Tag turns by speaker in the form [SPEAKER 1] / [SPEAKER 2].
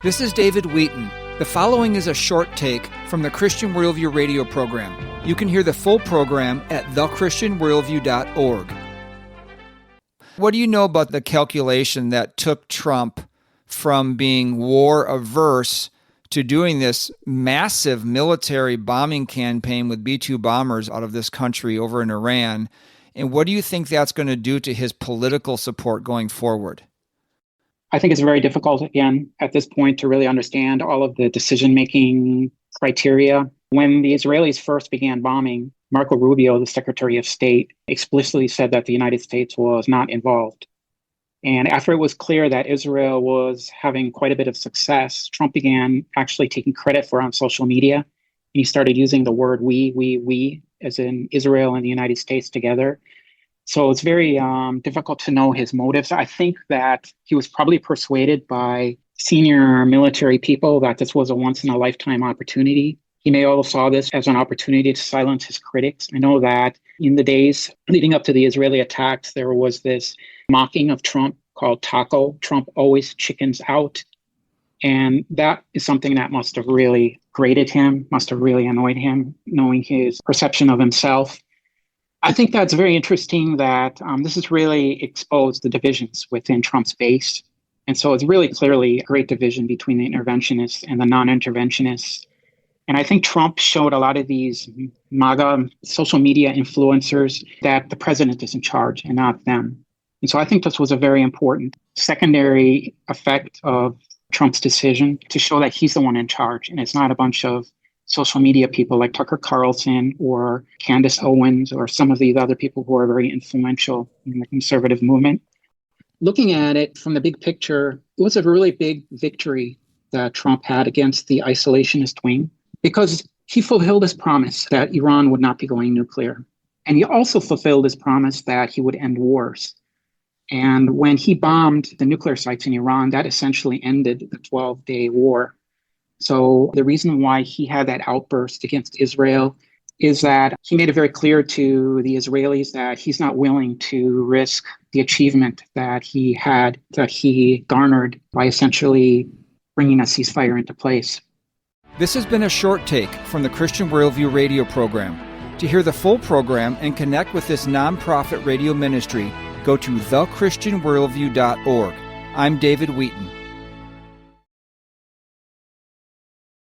[SPEAKER 1] This is David Wheaton. The following is a short take from the Christian Worldview radio program. You can hear the full program at thechristianworldview.org. What do you know about the calculation that took Trump from being war-averse to doing this massive military bombing campaign with B-2 bombers out of this country over in Iran? And what do you think that's going to do to his political support going forward?
[SPEAKER 2] I think it's very difficult, again, at this point to really understand all of the decision-making criteria. When the Israelis first began bombing, Marco Rubio, the Secretary of State, explicitly said that the United States was not involved. And after it was clear that Israel was having quite a bit of success, Trump began actually taking credit for it on social media. And he started using the word we, as in Israel and the United States together. So it's very difficult to know his motives. I think that he was probably persuaded by senior military people that this was a once-in-a-lifetime opportunity. He may also saw this as an opportunity to silence his critics. I know that in the days leading up to the Israeli attacks, there was this mocking of Trump called Taco. Trump always chickens out. And that is something that must have really grated him, must have really annoyed him, knowing his perception of himself. I think that's very interesting that this has really exposed the divisions within Trump's base. And so it's really clearly a great division between the interventionists and the non-interventionists. And I think Trump showed a lot of these MAGA social media influencers that the president is in charge and not them. And so I think this was a very important secondary effect of Trump's decision to show that he's the one in charge and it's not a bunch of social media people like Tucker Carlson or Candace Owens or some of these other people who are very influential in the conservative movement. Looking at it from the big picture, it was a really big victory that Trump had against the isolationist wing because he fulfilled his promise that Iran would not be going nuclear. And he also fulfilled his promise that he would end wars. And when he bombed the nuclear sites in Iran, that essentially ended the 12-day war. So the reason why he had that outburst against Israel is that he made it very clear to the Israelis that he's not willing to risk the achievement that he garnered by essentially bringing a ceasefire into place.
[SPEAKER 1] This has been a short take from the Christian Worldview radio program. To hear the full program and connect with this nonprofit radio ministry, go to thechristianworldview.org. I'm David Wheaton.